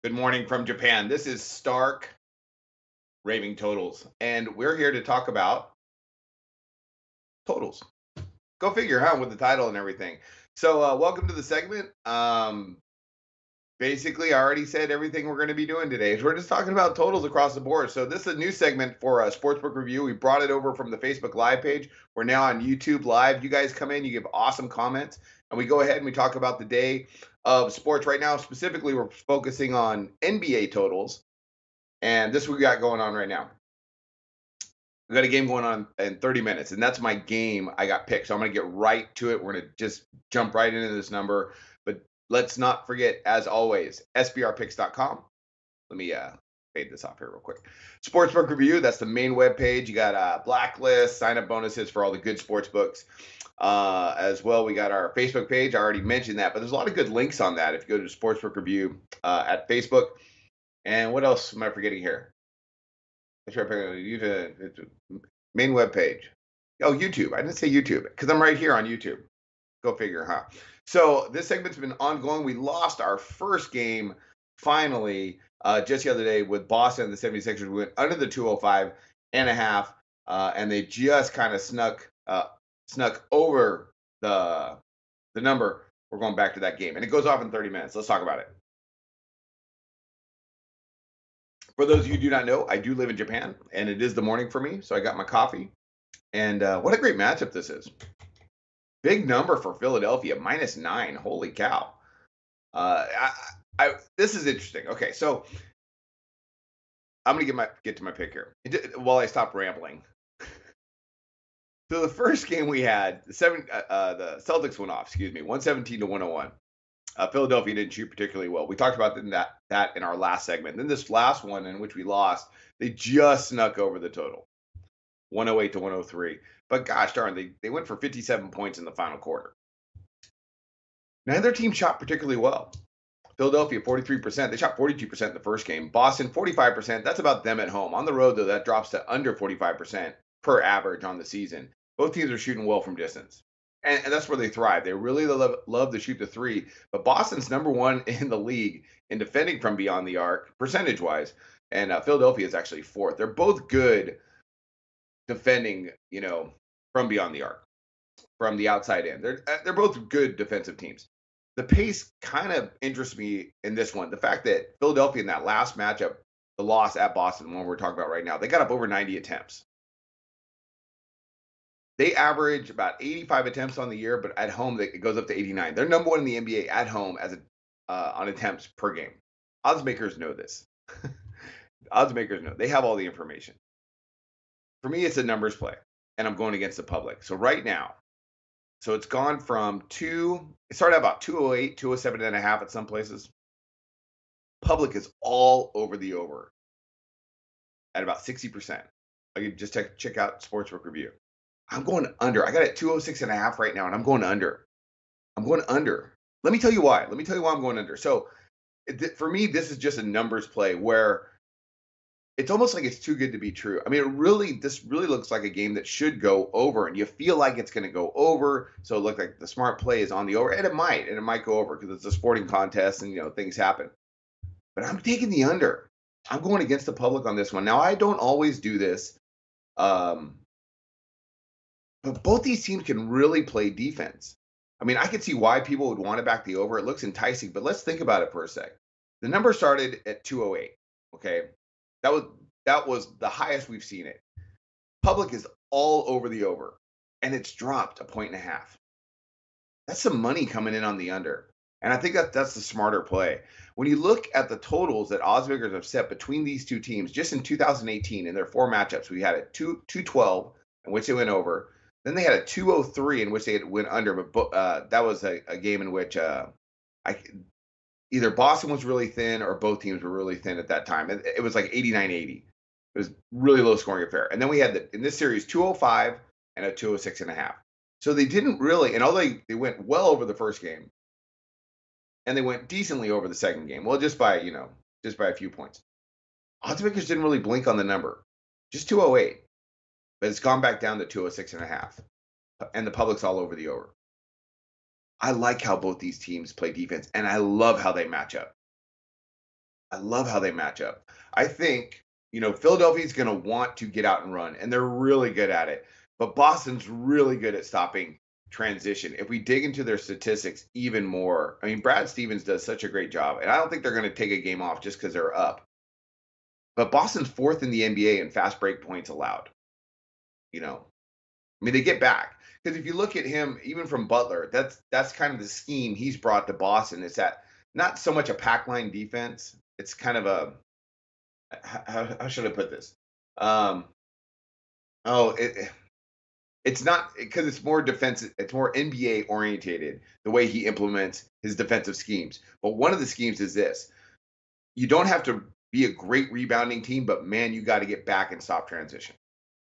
Good morning from Japan. This is Stark Raving Totals, and we're here to talk about totals. Go figure, huh? With the title and everything. So, welcome to the segment. Basically, I already said everything we're going to be doing today. We're just talking about totals across the board. So, this is a new segment for Sportsbook Review. We brought it over from the Facebook Live page. We're now on YouTube Live. You guys come in, you give awesome comments, and we go ahead and we talk about the day of sports. Right now, specifically, we're focusing on NBA totals. And this is what we got going on right now. We got a game going on in 30 minutes, and that's my game I got picked. So I'm going to get right to it. We're going to just jump right into this number. But let's not forget, as always, sbrpicks.com. Let me fade this off here real quick. Sportsbook Review, that's the main web page. You got a blacklist, sign-up bonuses for all the good sports books. As well, we got our Facebook page. I already mentioned that, but there's a lot of good links on that if you go to Sportsbook Review at Facebook. And what else am I forgetting here? Main web page. Oh, YouTube. I didn't say YouTube because I'm right here on YouTube. Go figure, huh? So this segment's been ongoing. We lost our first game finally just the other day with Boston and the 76ers. We went under the 205 and a half, and they just kind of snuck over the number. We're going back to that game, and it goes off in 30 minutes. Let's talk about it. For those of you who do not know, I do live in Japan, and it is the morning for me. So I got my coffee, and what a great matchup this is. Big number for Philadelphia, -9. Holy cow! This is interesting. Okay, so I'm gonna get to my pick here while I stop rambling. So the first game we had, the Celtics went off. Excuse me, 117 to 101. Philadelphia didn't shoot particularly well. We talked about that in our last segment. Then this last one in which we lost, they just snuck over the total, 108 to 103. But gosh darn, they went for 57 points in the final quarter. Neither team shot particularly well. Philadelphia 43%. They shot 42% in the first game. Boston 45%. That's about them at home. On the road though, that drops to under 45% per average on the season. Both teams are shooting well from distance. And that's where they thrive. They really love to shoot the three. But Boston's number one in the league in defending from beyond the arc, percentage-wise. And Philadelphia is actually fourth. They're both good defending, from beyond the arc, from the outside in. They're both good defensive teams. The pace kind of interests me in this one. The fact that Philadelphia in that last matchup, the loss at Boston, the one we're talking about right now, they got up over 90 attempts. They average about 85 attempts on the year, but at home it goes up to 89. They're number one in the NBA at home on attempts per game. Odds makers know this. Odds makers know. They have all the information. For me, it's a numbers play, and I'm going against the public. So right now, it's gone from it started out about 208, 207 and a half at some places. Public is all over the over at about 60%. You can just check out Sportsbook Review. I'm going under. I got it at 206 and a half right now, and I'm going under. I'm going under. Let me tell you why. I'm going under. So for me, this is just a numbers play where it's almost like it's too good to be true. I mean, this really looks like a game that should go over, and you feel like it's going to go over. So it looks like the smart play is on the over, and it might go over because it's a sporting contest, and things happen. But I'm taking the under. I'm going against the public on this one. Now, I don't always do this. But both these teams can really play defense. I mean, I could see why people would want to back the over. It looks enticing, but let's think about it for a sec. The number started at 208. Okay, that was the highest we've seen it. Public is all over the over, and it's dropped a point and a half. That's some money coming in on the under, and I think that's the smarter play. When you look at the totals that odds makers have set between these two teams, just in 2018 in their four matchups, we had a 212 in which they went over. Then they had a 203 in which they went under, but that was a game in which either Boston was really thin or both teams were really thin at that time. It was like 89-80. It was really low scoring affair. And then we had in this series 205 and a 206 and a half. So they didn't really, and although they went well over the first game, and they went decently over the second game. Well, just by a few points. Odds makers didn't really blink on the number, just 208. But it's gone back down to 206 and a half, and the public's all over the over. I like how both these teams play defense, and I love how they match up. I love how they match up. I think, Philadelphia's going to want to get out and run, and they're really good at it. But Boston's really good at stopping transition. If we dig into their statistics even more, I mean, Brad Stevens does such a great job, and I don't think they're going to take a game off just because they're up. But Boston's fourth in the NBA in fast break points allowed. I mean, they get back because if you look at him, even from Butler, that's kind of the scheme he's brought to Boston. It's that not so much a pack line defense. It's kind of a how should I put this? Um, oh, it's not because it's more defensive. It's more NBA orientated the way he implements his defensive schemes. But one of the schemes is this: you don't have to be a great rebounding team, but man, you got to get back and stop transition.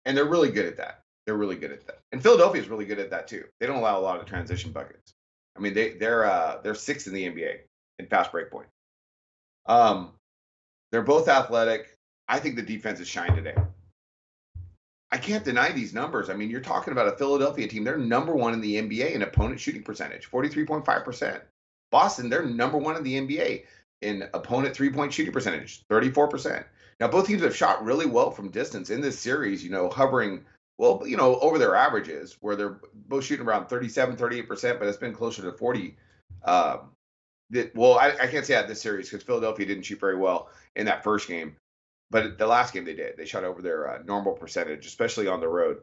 And they're really good at that. They're really good at that. And Philadelphia is really good at that too. They don't allow a lot of transition buckets. I mean, they're sixth in the NBA in fast break point. Um, they're both athletic. I think the defense has shined today. I can't deny these numbers. I mean, you're talking about a Philadelphia team. They're number one in the NBA in opponent shooting percentage, 43.5%. Boston, they're number one in the NBA in opponent three-point shooting percentage, 34%. Now, both teams have shot really well from distance in this series, hovering, well, over their averages, where they're both shooting around 37, 38%, but it's been closer to 40. I can't say that this series because Philadelphia didn't shoot very well in that first game. But the last game they did. They shot over their normal percentage, especially on the road.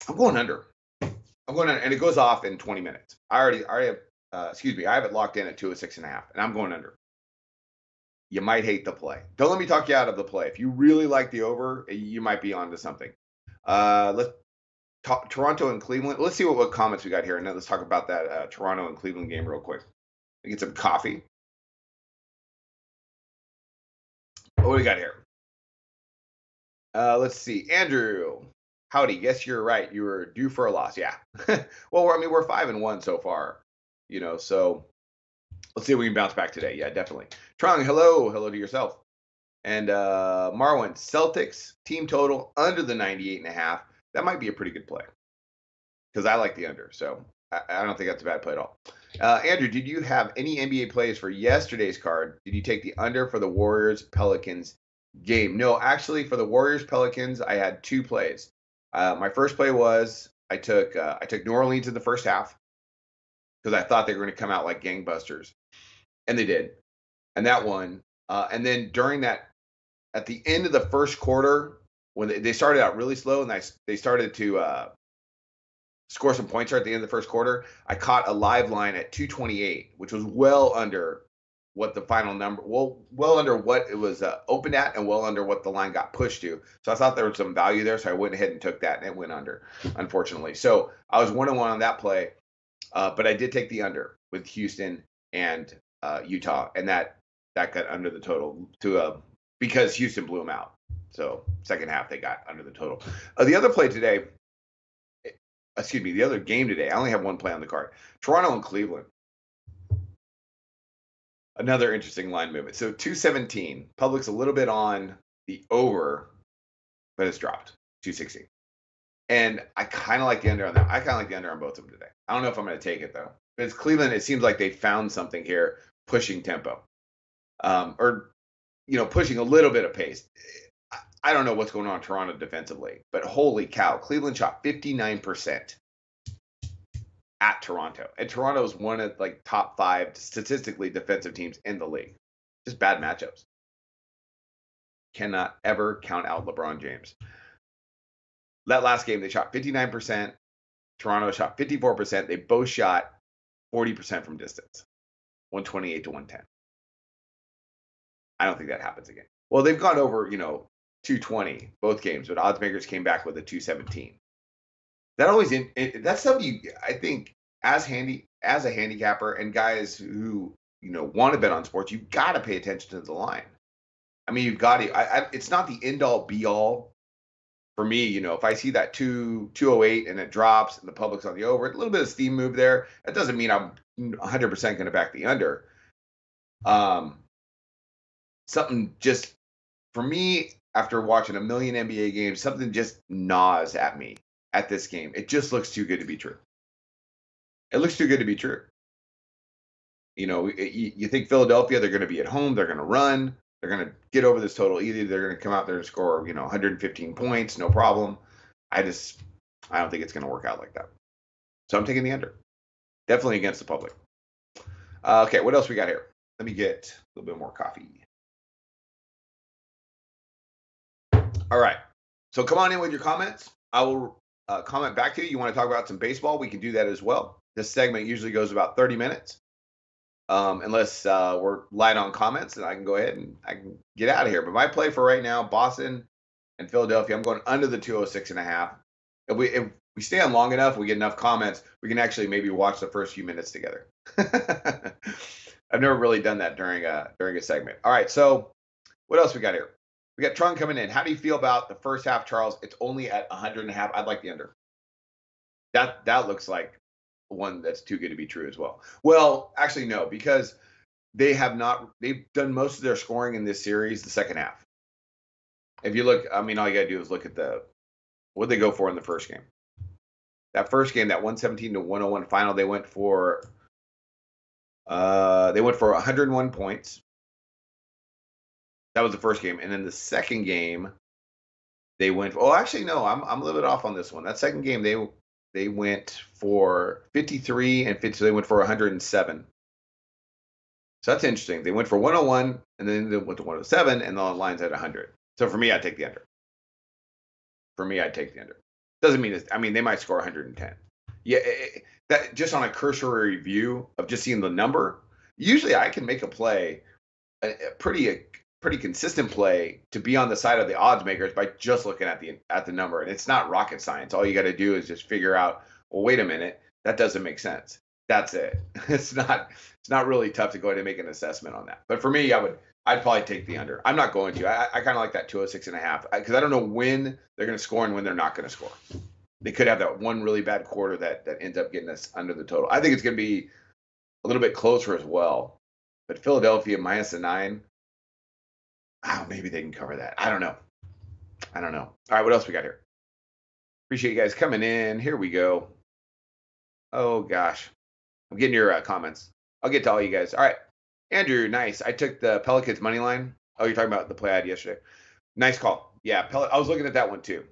I'm going under. And it goes off in 20 minutes. I already have, I have it locked in at 206.5, and I'm going under. You might hate the play. Don't let me talk you out of the play. If you really like the over, you might be onto something. Let's talk Toronto and Cleveland. Let's see what comments we got here, and then let's talk about that Toronto and Cleveland game real quick. Get some coffee. What do we got here? Let's see. Andrew, howdy. Guess you're right. You were due for a loss. Yeah. Well, we're 5-1 so far. So let's see if we can bounce back today. Yeah, definitely. Trong, hello to yourself. And Marwin, Celtics team total under the 98.5. That might be a pretty good play because I like the under. So I don't think that's a bad play at all. Andrew, did you have any NBA plays for yesterday's card? Did you take the under for the Warriors Pelicans game? No, actually, for the Warriors Pelicans, I had two plays. My first play was I took New Orleans in the first half because I thought they were going to come out like gangbusters, and they did, and that won. And then during that, at the end of the first quarter, when they started out really slow and they started to score some points at the end of the first quarter, I caught a live line at 228, which was well under what the final number, well under what it was opened at and well under what the line got pushed to. So I thought there was some value there. So I went ahead and took that and it went under, unfortunately. So I was 1-1 on that play, but I did take the under with Houston and Utah, and that got under the total because Houston blew them out. So second half they got under the total. The other play today, the other game today, I only have one play on the card. Toronto and Cleveland. Another interesting line movement. So 217. Public's a little bit on the over, but it's dropped. 216. And I kind of like the under on that. I kind of like the under on both of them today. I don't know if I'm going to take it, though. But it's Cleveland. It seems like they found something here, pushing tempo. Pushing a little bit of pace. I don't know what's going on in Toronto defensively, but holy cow, Cleveland shot 59% at Toronto. And Toronto is one of top 5 statistically defensive teams in the league. Just bad matchups. Cannot ever count out LeBron James. That last game, they shot 59%. Toronto shot 54%. They both shot 40% from distance. 128 to 110. I don't think that happens again. Well, they've gone over, 220 both games, but odds makers came back with a 217. That always that's something I think as a handicapper and guys who want to bet on sports, you've got to pay attention to the line. I mean, you've got to. It's not the end all be all for me. If I see that 208 and it drops and the public's on the over, a little bit of steam move there. That doesn't mean I'm 100% going to back the under. Something just for me, after watching a million NBA games, something just gnaws at me at this game. It just looks too good to be true. It looks too good to be true. You think Philadelphia, they're going to be at home, they're going to run, they're going to get over this total easy, they're going to come out there and score, 115 points, no problem. I don't think it's going to work out like that. So I'm taking the under. Definitely against the public. Okay, what else we got here? Let me get a little bit more coffee. All right. So come on in with your comments. I will comment back to you. You want to talk about some baseball? We can do that as well. This segment usually goes about 30 minutes. Unless we're light on comments, and I can go ahead and I can get out of here. But my play for right now, Boston and Philadelphia, I'm going under the 206.5. If we stay on long enough, we get enough comments, we can actually maybe watch the first few minutes together. I've never really done that during a segment. All right, so what else we got here? We got Tron coming in. How do you feel about the first half, Charles? It's only at 100.5. I'd like the under. That looks like one that's too good to be true as well. Well, actually, no, because they've done most of their scoring in this series the second half. If you look, all you gotta do is look at what they go for in the first game. That first game, that 117-101 final, they went for 101 points. That was the first game. And then the second game, they went, actually, no, I'm a little bit off on this one. That second game, they went for 53 and 50, so they went for 107. So that's interesting. They went for 101, and then they went to 107, and the line's at 100. So for me, I'd take the under. Doesn't mean they might score 110. Yeah, that just on a cursory view of just seeing the number, usually I can make a play, a pretty consistent play, to be on the side of the odds makers by just looking at the number. And it's not rocket science. All you got to do is just figure out, well, wait a minute, that doesn't make sense. That's it. It's not really tough to go ahead and make an assessment on that. But for me, I'd probably take the under. I'm not going to. I kind of like that 206.5 because I don't know when they're going to score and when they're not going to score. They could have that one really bad quarter that ends up getting us under the total. I think it's going to be a little bit closer as well. But Philadelphia minus the 9. Maybe they can cover that. I don't know. All right, what else we got here? Appreciate you guys coming in. Here we go. Oh, gosh. I'm getting your comments. I'll get to all you guys. All right. Andrew, nice. I took the Pelicans money line. Oh, you're talking about the play I had yesterday. Nice call. Yeah, I was looking at that one too.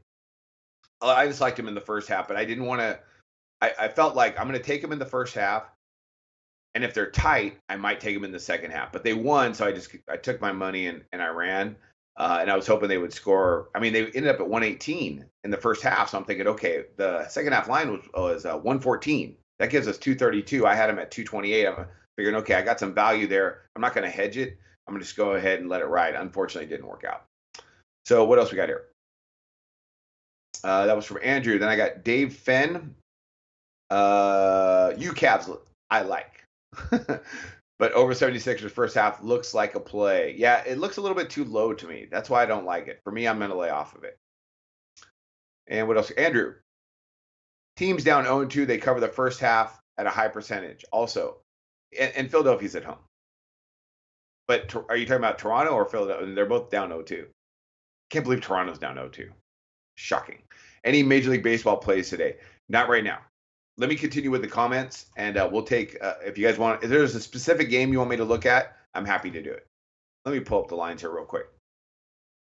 I just liked him in the first half, but I didn't want to. I felt like I'm going to take him in the first half, and if they're tight, I might take them in the second half. But they won, so I took my money and I ran, and I was hoping they would score. They ended up at 118 in the first half, so I'm thinking, okay, the second half line was 114. That gives us 232. I had them at 228. I'm figuring, okay, I got some value there. I'm not going to hedge it. I'm going to just go ahead and let it ride. Unfortunately, it didn't work out. So what else we got here? That was from Andrew. Then I got Dave Fenn. You Cavs, I like. But over 76ers first half looks like a play. Yeah, it looks a little bit too low to me. That's why I don't like it. For me, I'm going to lay off of it. And what else? Andrew. Teams down 0-2, they cover the first half at a high percentage. Also, and Philadelphia's at home. But are you talking about Toronto or Philadelphia? They're both down 0-2. Can't believe Toronto's down 0-2. Shocking. Any Major League Baseball plays today? Not right now. Let me continue with the comments, and we'll take, if you guys want, if there's a specific game you want me to look at, I'm happy to do it. Let me pull up the lines here real quick.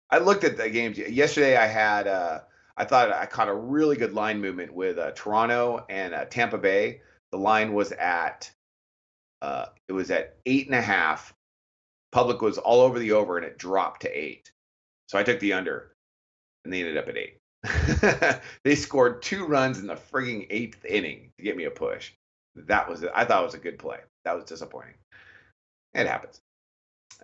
I looked at the games. Yesterday I thought I caught a really good line movement with Toronto and Tampa Bay. The line was at 8.5. Public was all over the over, and it dropped to 8. So I took the under, and they ended up at 8. They scored 2 runs in the frigging 8th inning to get me a push. I thought it was a good play. That was disappointing. It happens.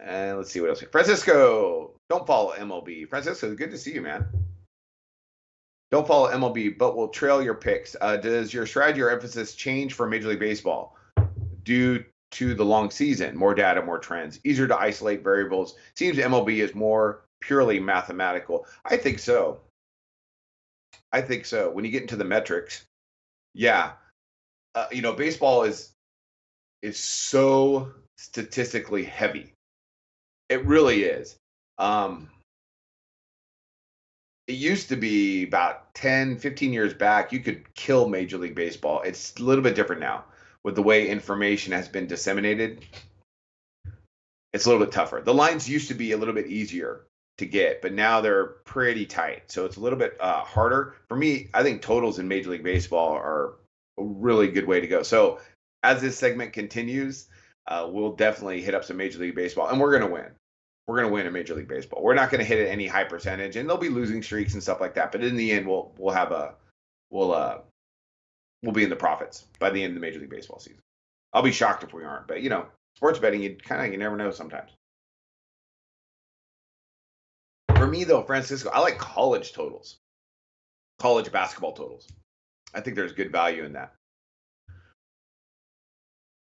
And let's see what else. Francisco, don't follow MLB. Francisco, good to see you, man. Don't follow MLB, but will trail your picks. Does your strategy or emphasis change for Major League Baseball due to the long season? More data, more trends, easier to isolate variables. Seems MLB is more purely mathematical. I think so. When you get into the metrics, yeah, baseball is so statistically heavy. It really is. It used to be about 10, 15 years back, you could kill Major League Baseball. It's a little bit different now. with the way information has been disseminated, it's a little bit tougher. The lines used to be a little bit easier to get, but now they're pretty tight. So it's a little bit harder. For me, I think totals in Major League Baseball are a really good way to go. So as this segment continues, we'll definitely hit up some Major League Baseball, and we're going to win. We're going to win in Major League Baseball. We're not going to hit any high percentage, and there'll be losing streaks and stuff like that. But in the end, we'll be in the profits by the end of the Major League Baseball season. I'll be shocked if we aren't. But sports betting, you never know sometimes. For me, though, Francisco, I like college totals, college basketball totals. I think there's good value in that.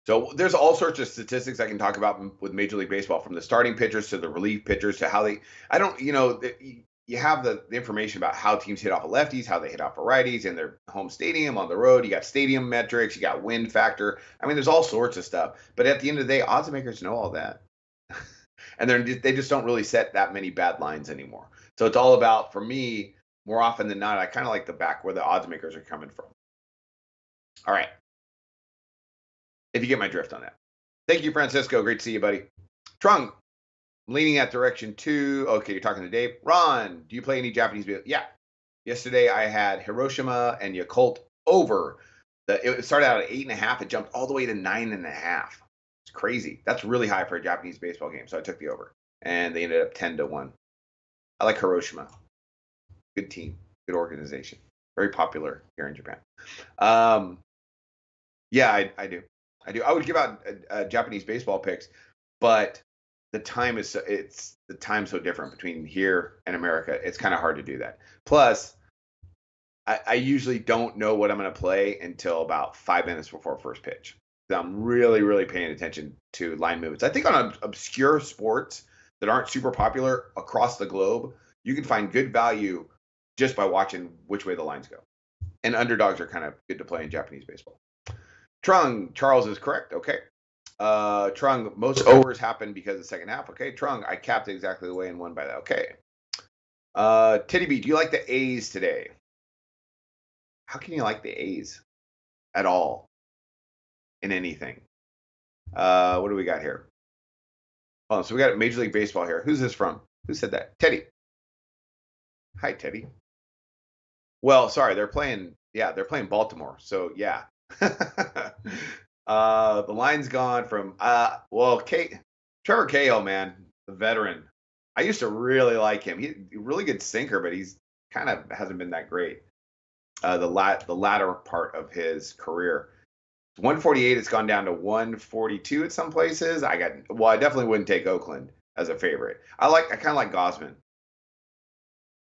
So there's all sorts of statistics I can talk about with Major League Baseball, from the starting pitchers to the relief pitchers to how they, you have the information about how teams hit off of lefties, how they hit off of righties in their home stadium, on the road. You got stadium metrics, you got win factor. I mean, there's all sorts of stuff. But at the end of the day, odds makers know all that. And they just don't really set that many bad lines anymore. So it's all about, for me, more often than not, I kind of like the back where the odds makers are coming from. All right. If you get my drift on that. Thank you, Francisco. Great to see you, buddy. Trung, leaning that direction too. Okay, you're talking to Dave. Ron, do you play any Japanese baseball? Yeah. Yesterday I had Hiroshima and Yakult over. It started out at 8.5. It jumped all the way to 9.5. It's crazy. That's really high for a Japanese baseball game. So I took the over, and they ended up 10-1. I like Hiroshima. Good team, good organization, very popular here in Japan. Yeah, I do. I would give out Japanese baseball picks, but the time is so different between here and America. It's kind of hard to do that. Plus, I usually don't know what I'm going to play until about 5 minutes before first pitch. So I'm really, really paying attention to line movements. I think on obscure sports that aren't super popular across the globe, you can find good value just by watching which way the lines go. And underdogs are kind of good to play in Japanese baseball. Trung, Charles is correct. Okay. Trung, most overs happen because of the second half. Okay. Trung, I capped it exactly the way and won by that. Okay. Titty B, do you like the A's today? How can you like the A's at all in anything? What do we got here? Oh, so we got Major League Baseball here. Who's this from? Who said that? Teddy. Hi, Teddy. Well, sorry, they're playing Baltimore. So yeah. The line's gone from Trevor Cahill, man, the veteran. I used to really like him. He's a really good sinker, but he's kind of hasn't been that great. The latter part of his career. 148, it's gone down to 142 at some places. I definitely wouldn't take Oakland as a favorite. I kind of like Gosman.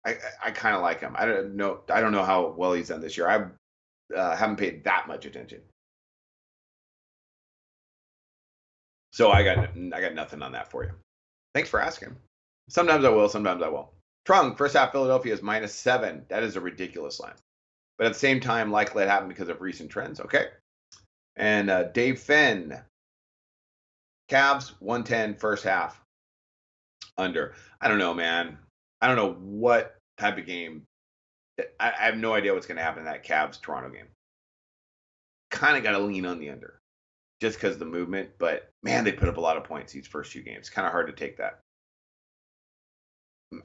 I kind of like him. I don't know how well he's done this year. I haven't paid that much attention. So I got nothing on that for you. Thanks for asking. Sometimes I will, sometimes I won't. Trung, first half Philadelphia is -7. That is a ridiculous line. But at the same time, likely it happened because of recent trends. Okay. And Dave Fenn, Cavs 110 first half under. I don't know, man. I don't know what type of game. I have no idea what's going to happen in that Cavs Toronto game. Kind of got to lean on the under just because of the movement. But man, they put up a lot of points these first 2 games. Kind of hard to take that.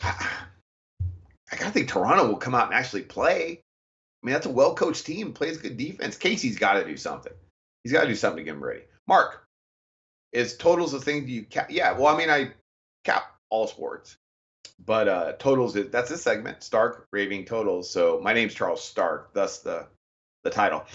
I gotta think Toronto will come out and actually play. I mean, that's a well-coached team, plays good defense. Casey's got to do something. He's got to do something to get him ready. Mark, is totals the thing you cap? Yeah, well, I mean, I cap all sports, but totals that's this segment, Stark Raving Totals. So my name's Charles Stark, thus the title.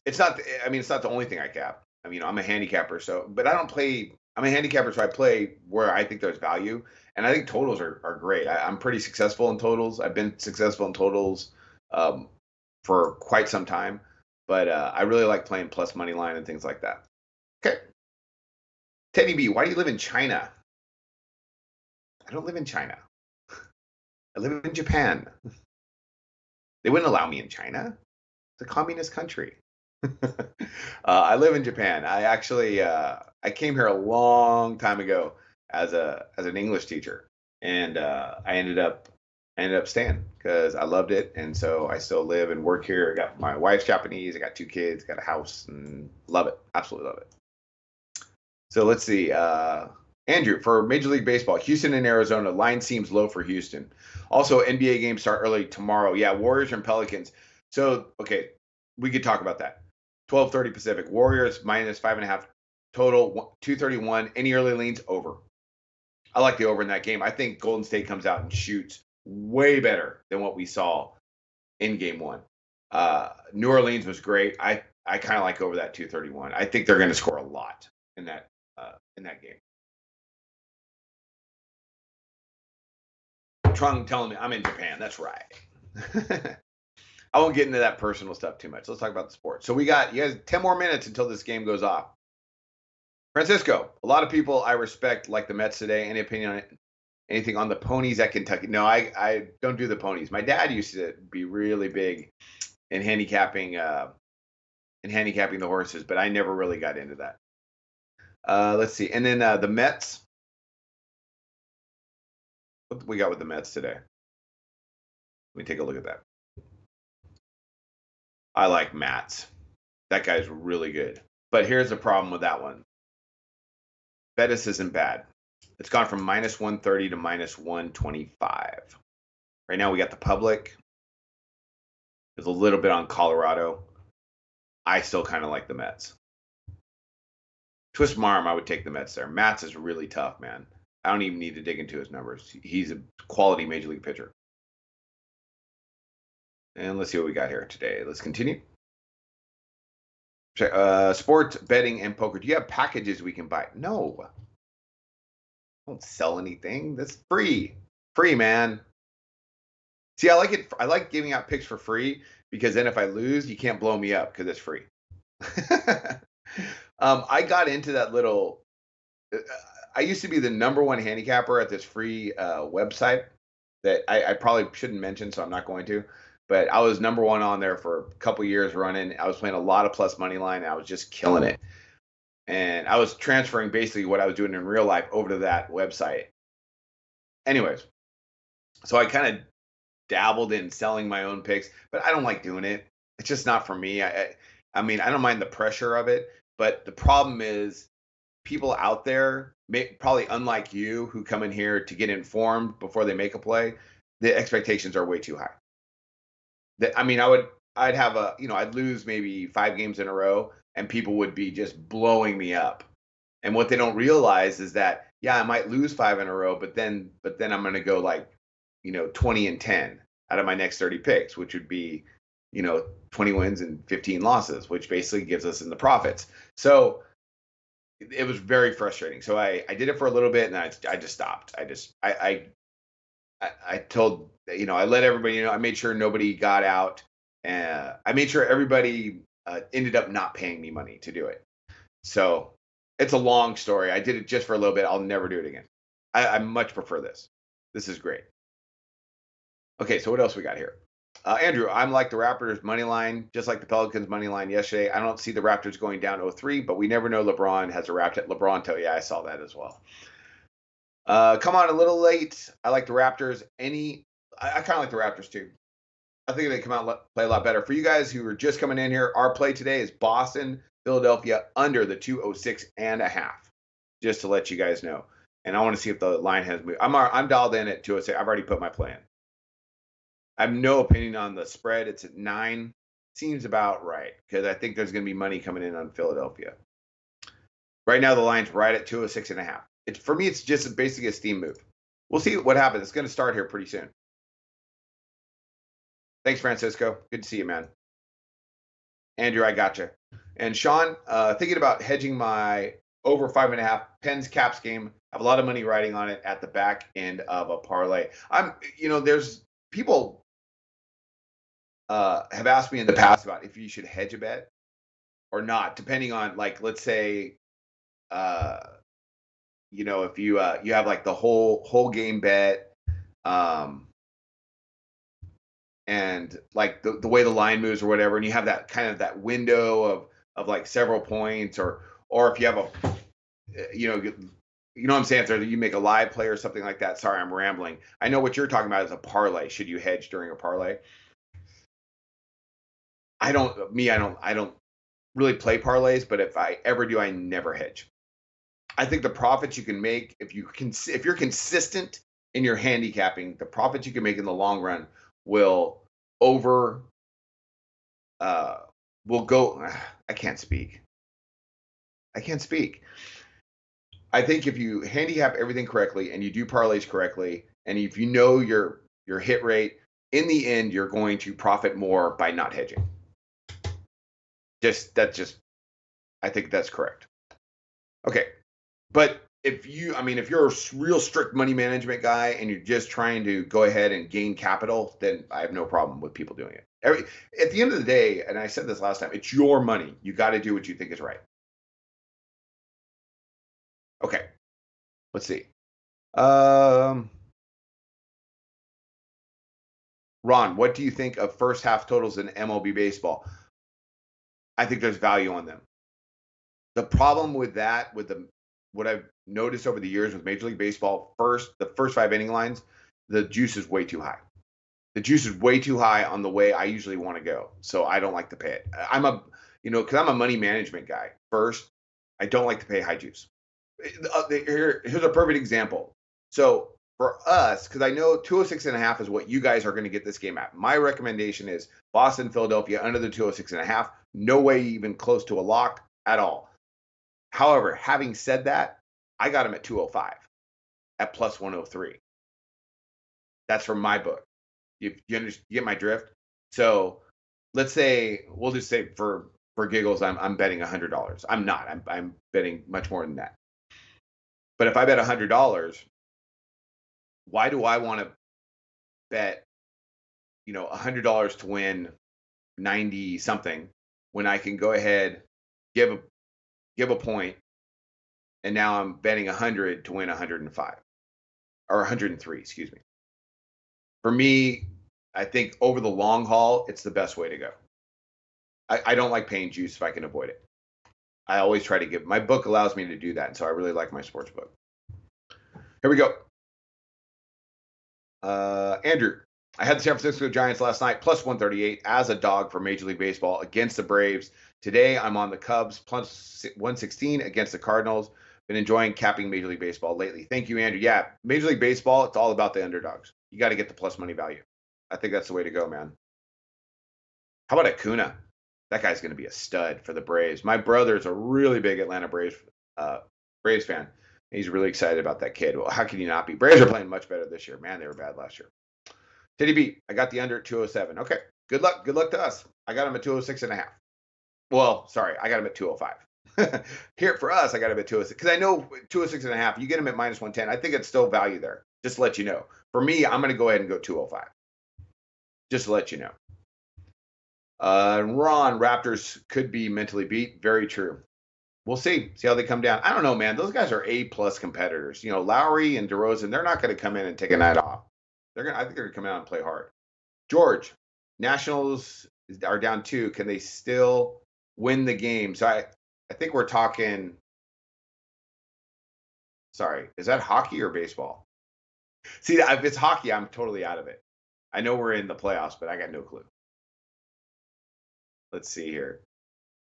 It's not the only thing I cap. I mean, I'm a handicapper, but I don't play. I'm a handicapper, so I play where I think there's value. And I think totals are great. I'm pretty successful in totals. I've been successful in totals for quite some time. But I really like playing plus money line and things like that. Okay. Teddy B, why do you live in China? I don't live in China. I live in Japan. They wouldn't allow me in China. It's a communist country. I live in Japan. I actually I came here a long time ago as an English teacher, and I ended up I ended up staying because I loved it, and so I still live and work here. I got my wife's Japanese. I got 2 kids. Got a house, and love it. Absolutely love it. So let's see. Andrew, for Major League Baseball, Houston and Arizona, line seems low for Houston. Also, NBA games start early tomorrow. Yeah, Warriors and Pelicans. So, okay, we could talk about that. 12:30 Pacific. Warriors -5.5 total. 231. Any early leans over. I like the over in that game. I think Golden State comes out and shoots way better than what we saw in Game One. New Orleans was great. I kind of like over that 231. I think they're going to score a lot in that game. Trung telling me I'm in Japan. That's right. I won't get into that personal stuff too much. Let's talk about the sport. So you guys 10 more minutes until this game goes off. Francisco, a lot of people I respect like the Mets today. Any opinion on anything on the ponies at Kentucky? No, I don't do the ponies. My dad used to be really big in handicapping the horses, but I never really got into that. Let's see. And then the Mets. What we got with the Mets today? Let me take a look at that. I like Mats. That guy's really good. But here's the problem with that one. Bettis isn't bad. It's gone from -130 to -125. Right now we got the public. There's a little bit on Colorado. I still kind of like the Mets. Twist my arm, I would take the Mets there. Mats is really tough, man. I don't even need to dig into his numbers. He's a quality major league pitcher. And let's see what we got here today. Let's continue. Sports betting and poker. Do you have packages we can buy? No. I don't sell anything. That's free. Free, man. See, I like it. I like giving out picks for free because then if I lose, you can't blow me up because it's free. I got into that little. I used to be the #1 handicapper at this free website that I probably shouldn't mention, so I'm not going to. But I was #1 on there for a couple years running. I was playing a lot of plus money line. And I was just killing it. And I was transferring basically what I was doing in real life over to that website. Anyways, so I kind of dabbled in selling my own picks, but I don't like doing it. It's just not for me. I mean, I don't mind the pressure of it, but the problem is people out there, probably unlike you, who come in here to get informed before they make a play, the expectations are way too high. I mean, I'd have I'd lose maybe 5 games in a row, and people would be just blowing me up. And what they don't realize is that, yeah, I might lose 5 in a row, but then I'm going to go like, 20-10 out of my next 30 picks, which would be, 20 wins and 15 losses, which basically gives us in the profits. So it was very frustrating. So I did it for a little bit, and I just stopped. I told, I let everybody, I made sure nobody got out. I made sure everybody ended up not paying me money to do it. So it's a long story. I did it just for a little bit. I'll never do it again. I much prefer this. This is great. Okay, so what else we got here? Andrew, I'm like the Raptors money line, just like the Pelicans money line yesterday. I don't see the Raptors going down 0-3, but we never know. LeBron has a wrapped at LeBron toe. Yeah, I saw that as well. Come on a little late. I like the Raptors. I kind of like the Raptors too. I think they come out and play a lot better. For you guys who are just coming in here, our play today is Boston, Philadelphia under the 206.5. Just to let you guys know. And I want to see if the line has moved. I'm dialed in at 206. I've already put my play in. I have no opinion on the spread. It's at 9. Seems about right because I think there's going to be money coming in on Philadelphia. Right now, the line's right at 206.5. For me, it's just basically a steam move. We'll see what happens. It's going to start here pretty soon. Thanks, Francisco. Good to see you, man. Andrew, I got you. And Sean, thinking about hedging my over 5.5 Pens Caps game. I have a lot of money riding on it at the back end of a parlay. There's people have asked me in the past about if you should hedge a bet or not, depending on, like, let's say, if you have like the whole game bet, and like the way the line moves or whatever, and you have that kind of that window of like several points, or if you have You know what I'm saying? So you make a live play or something like that. Sorry, I'm rambling. I know what you're talking about is a parlay. Should you hedge during a parlay? I don't really play parlays, but if I ever do, I never hedge. I think the profits you can make if you're consistent in your handicapping, the profits you can make in the long run will over uh will go. I can't speak. I can't speak. I think if you handicap everything correctly and you do parlays correctly, and if you know your hit rate, in the end, you're going to profit more by not hedging. Just I think that's correct. Okay, but if you're a real strict money management guy and you're just trying to go ahead and gain capital, then I have no problem with people doing it. At the end of the day, and I said this last time, it's your money. You got to do what you think is right. Okay, let's see. Um, Ron, what do you think of first half totals in MLB baseball? I think there's value on them. The problem with that, what I've noticed over the years with Major League Baseball, the first 5 inning lines, the juice is way too high. The juice is way too high on the way I usually want to go, so I don't like to pay it. Because I'm a money management guy. First, I don't like to pay high juice. Here's a perfect example. So for us, because I know 206.5 is what you guys are going to get this game at. My recommendation is Boston, Philadelphia under the 206.5. No way even close to a lock at all. However, having said that, I got him at 205 at plus 103. That's from my book. You get my drift? So let's say we'll just say for giggles, I'm betting $100. I'm not. I'm betting much more than that. But if I bet $100, why do I want to bet $100 to win 90 something when I can go ahead give a point, and now I'm betting 100 to win 105 or 103, excuse me. For me, I think over the long haul, it's the best way to go. I don't like paying juice if I can avoid it. I always try to my book allows me to do that, and so I really like my sports book. Here we go. Andrew, I had the San Francisco Giants last night plus 138 as a dog for Major League Baseball against the Braves. Today I'm on the Cubs plus 116 against the Cardinals. Been enjoying capping Major League Baseball lately. Thank you, Andrew. Yeah, Major League Baseball, it's all about the underdogs. You got to get the plus money value. I think that's the way to go, man. How about Acuna? That guy's going to be a stud for the Braves. My brother's a really big Atlanta Braves fan. He's really excited about that kid. Well, how can you not be? Braves are playing much better this year. Man, they were bad last year. Teddy B, I got the under at 207. Okay, good luck. Good luck to us. I got him at 206.5. Well, sorry, I got him at 205. Here for us, I got him at 206 because I know 206.5. You get him at minus 110. I think it's still value there. Just to let you know. For me, I'm going to go ahead and go 205. Just to let you know. Ron, Raptors could be mentally beat. Very true. We'll see how they come down. I don't know, man. Those guys are A+ competitors. Lowry and DeRozan, they're not going to come in and take a night off. I think they're going to come out and play hard. George, Nationals are down 2. Can they still win the game? So I think we're talking. Sorry, is that hockey or baseball? See, if it's hockey, I'm totally out of it. I know we're in the playoffs, but I got no clue. Let's see here.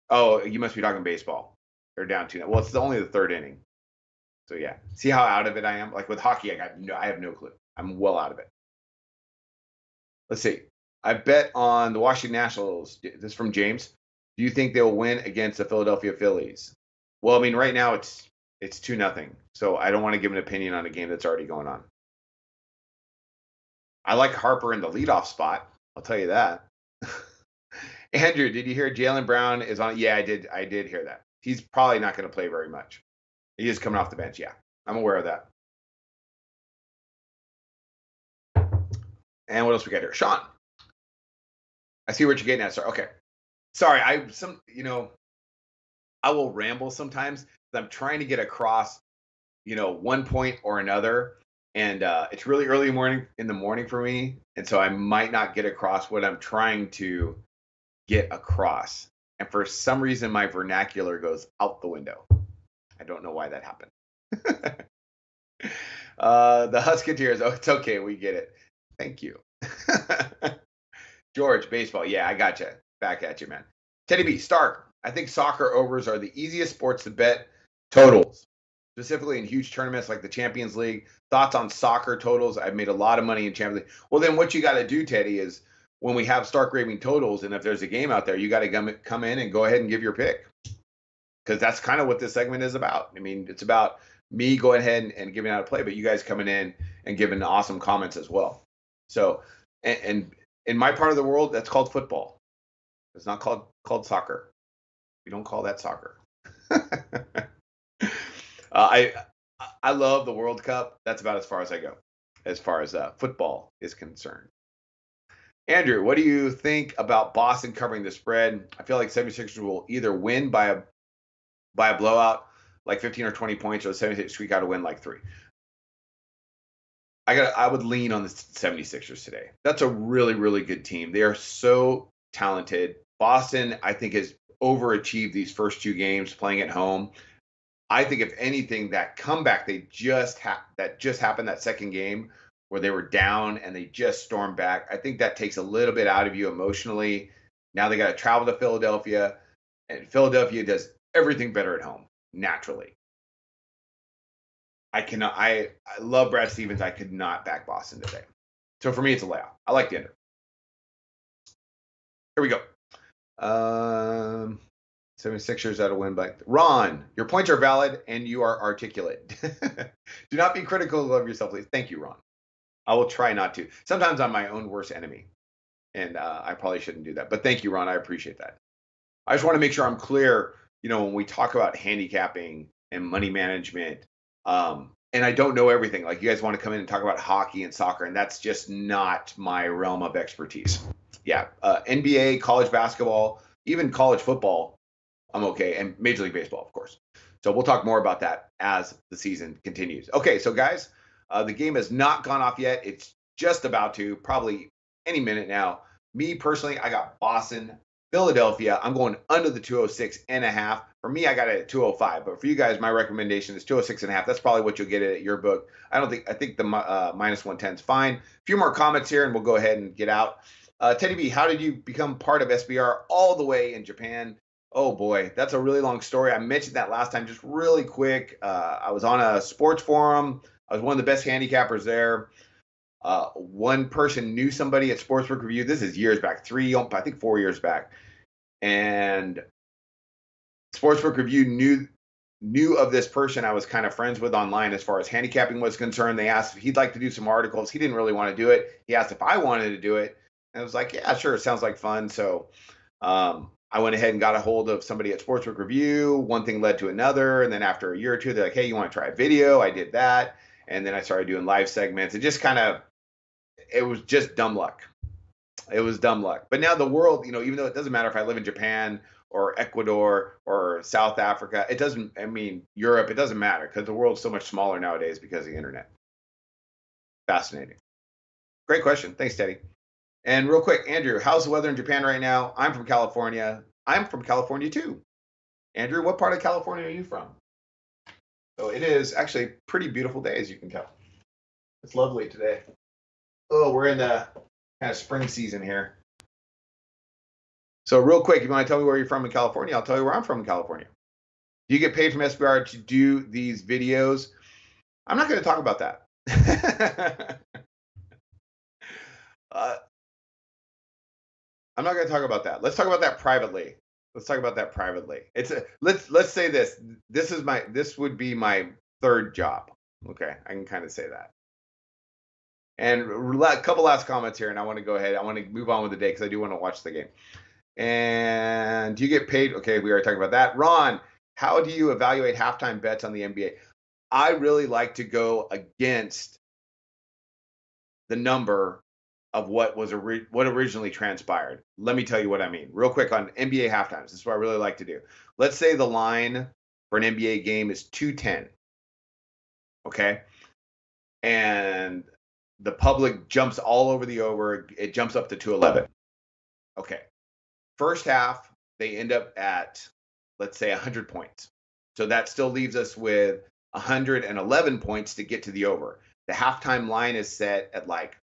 Oh, you must be talking baseball. They're down 2. Well, it's only the 3rd inning. So yeah, see how out of it I am. Like with hockey, I have no clue. I'm well out of it. Let's see. I bet on the Washington Nationals. This is from James. Do you think they'll win against the Philadelphia Phillies? Well, I mean, right now it's 2-0. So I don't want to give an opinion on a game that's already going on. I like Harper in the leadoff spot. I'll tell you that. Andrew, did you hear Jaylen Brown is on? Yeah, I did hear that. He's probably not going to play very much. He is coming off the bench. Yeah, I'm aware of that. And what else we got here? Sean, I see what you're getting at, sir. Okay. Sorry, I will ramble sometimes. I'm trying to get across, one point or another. And it's really early in the morning for me. And so I might not get across what I'm trying to get across. And for some reason, my vernacular goes out the window. I don't know why that happened. The Husketeers. Oh, it's okay. We get it. Thank you. George, baseball. Yeah, I gotcha. Back at you, man. Teddy B, Stark. I think soccer overs are the easiest sports to bet totals, specifically in huge tournaments like the Champions League. Thoughts on soccer totals? I've made a lot of money in Champions League. Well, then what you got to do, Teddy, is when we have Stark Raving totals, and if there's a game out there, you got to come in and go ahead and give your pick, because that's kind of what this segment is about. I mean, it's about me going ahead and giving out a play, but you guys coming in and giving awesome comments as well. So, and in my part of the world, that's called football. It's not called soccer. We don't call that soccer. I I love the World Cup. That's about as far as I go, as far as football is concerned. Andrew, what do you think about Boston covering the spread? I feel like 76ers will either win by a blowout, like 15 or 20 points, or the 76ers we got to win like 3. I would lean on the 76ers today. That's a really, really good team. They are so talented. Boston, I think, has overachieved these first 2 games playing at home. I think if anything, that comeback that just happened, that second game where they were down and they just stormed back, I think that takes a little bit out of you emotionally. Now they got to travel to Philadelphia, and Philadelphia does everything better at home naturally. I love Brad Stevens. I could not back Boston today. So for me, it's a layoff. I like the under. Here we go. 76ers out of win by Ron. Your points are valid and you are articulate. Do not be critical of yourself, please. Thank you, Ron. I will try not to. Sometimes I'm my own worst enemy, and I probably shouldn't do that. But thank you, Ron. I appreciate that. I just want to make sure I'm clear. When we talk about handicapping and money management, and I don't know everything. Like, you guys want to come in and talk about hockey and soccer, and that's just not my realm of expertise. Yeah, NBA, college basketball, even college football, I'm okay, and Major League Baseball, of course. So we'll talk more about that as the season continues. Okay, so guys, the game has not gone off yet. It's just about to, probably any minute now. Me personally, I got Boston, Philadelphia. I'm going under the 206.5. For me, I got it at 205. But for you guys, my recommendation is 206.5. That's probably what you'll get it at your book. I think the minus 110 is fine. A few more comments here, and we'll go ahead and get out. Teddy B, how did you become part of SBR all the way in Japan? Oh boy, that's a really long story. I mentioned that last time, just really quick. I was on a sports forum. I was one of the best handicappers there. One person knew somebody at Sportsbook Review. This is years back, 4 years back. And Sportsbook Review knew of this person I was kind of friends with online as far as handicapping was concerned. They asked if he'd like to do some articles. He didn't really want to do it. He asked if I wanted to do it. And I was like, yeah, sure. It sounds like fun. So I went ahead and got a hold of somebody at Sportsbook Review. One thing led to another. And then after a year or two, they're like, hey, you want to try a video? I did that. And then I started doing live segments. It was just dumb luck. It was dumb luck. But now the world, even though it doesn't matter if I live in Japan or Ecuador or South Africa, Europe, it doesn't matter, because the world's so much smaller nowadays because of the internet. Fascinating. Great question. Thanks, Teddy. And real quick, Andrew, how's the weather in Japan right now? I'm from California. I'm from California too. Andrew, what part of California are you from? So it is actually a pretty beautiful day, as you can tell. It's lovely today. Oh, we're in the kind of spring season here. So real quick, if you want to tell me where you're from in California, I'll tell you where I'm from in California. Do you get paid from SBR to do these videos? I'm not going to talk about that. I'm not going to talk about that. Let's talk about that privately. Let's say this. This would be my third job. Okay, I can kind of say that. And a couple last comments here, and I want to go ahead. I want to move on with the day because I do want to watch the game. And do you get paid? Okay, we already talked about that. Ron, how do you evaluate halftime bets on the NBA? I really like to go against the number of what originally transpired. Let me tell you what I mean. Real quick on NBA halftimes. This is what I really like to do. Let's say the line for an NBA game is 210. Okay? And the public jumps all over the over. It jumps up to 211. Okay. First half, they end up at, let's say, 100 points. So that still leaves us with 111 points to get to the over. The halftime line is set at like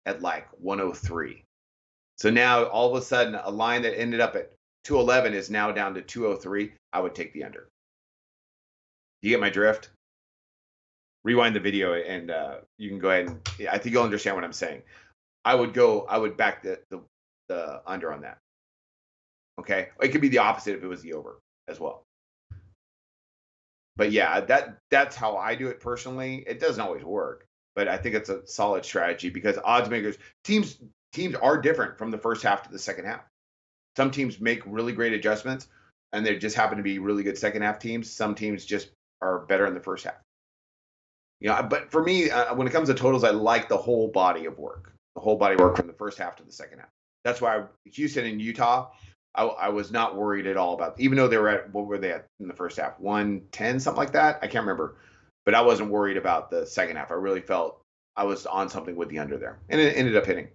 103. So now all of a sudden a line that ended up at 211 is now down to 203. I would take the under. You get my drift? Rewind the video and you can go ahead and I think you'll understand what I'm saying. I would back the under on that. Okay. It could be the opposite if it was the over as well. But yeah, that's how I do it personally. It doesn't always work, but I think it's a solid strategy because odds makers teams are different from the first half to the second half. Some teams make really great adjustments and they just happen to be really good second half teams. Some teams just are better in the first half. But for me, when it comes to totals, I like the whole body of work, from the first half to the second half. That's why Houston and Utah, I was not worried at all about, even though they were at, what were they at in the first half? 110, something like that. I can't remember, but I wasn't worried about the second half. I really felt I was on something with the under there, and it ended up hitting.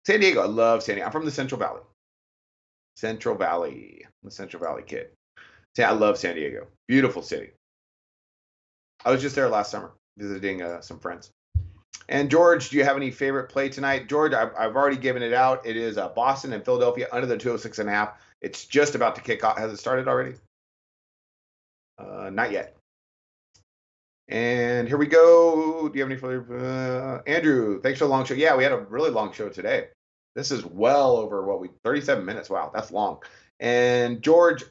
San Diego, I love San Diego. I'm from the Central Valley. I'm a Central Valley kid. I love San Diego. Beautiful city. I was just there last summer visiting some friends. And George, do you have any favorite play tonight? George, I've already given it out. It is Boston and Philadelphia under the 206.5. It's just about to kick off. Has it started already? Not yet. And here we go. Do you have any further? Andrew, thanks for the long show. Yeah, we had a really long show today. This is well over 37 minutes. Wow, that's long. And George,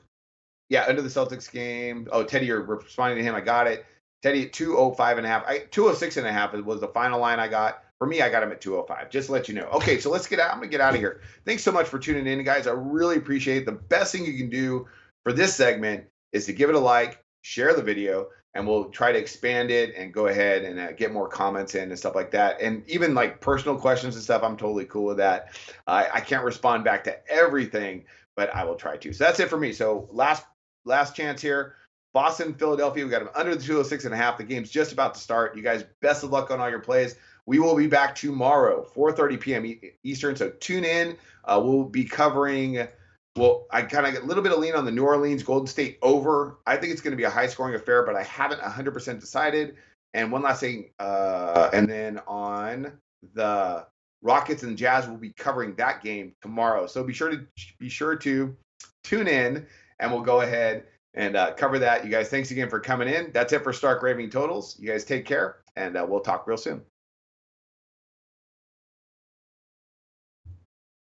yeah, under the Celtics game. Oh, Teddy, you're responding to him. I got it. Teddy at 205.5. 206.5 was the final line I got. For me, I got him at 205. Just to let you know. Okay, so let's get out. I'm gonna get out of here. Thanks so much for tuning in, guys. I really appreciate it. The best thing you can do for this segment is to give it a like, share the video, and we'll try to expand it and go ahead and get more comments in and stuff like that. And even like personal questions and stuff, I'm totally cool with that. I can't respond back to everything, but I will try to. So that's it for me. So last chance here. Boston, Philadelphia, we got them under the 206.5. The game's just about to start. You guys, best of luck on all your plays. We will be back tomorrow, 4:30 p.m. Eastern, so tune in. We'll be covering, I kind of get a little bit of lean on the New Orleans Golden State over. I think it's going to be a high-scoring affair, but I haven't 100% decided. And one last thing, and then on the Rockets and Jazz, we'll be covering that game tomorrow. So be sure to tune in, and we'll go ahead and cover that. You guys, thanks again for coming in. That's it for Stark Raving Totals. You guys take care, and we'll talk real soon.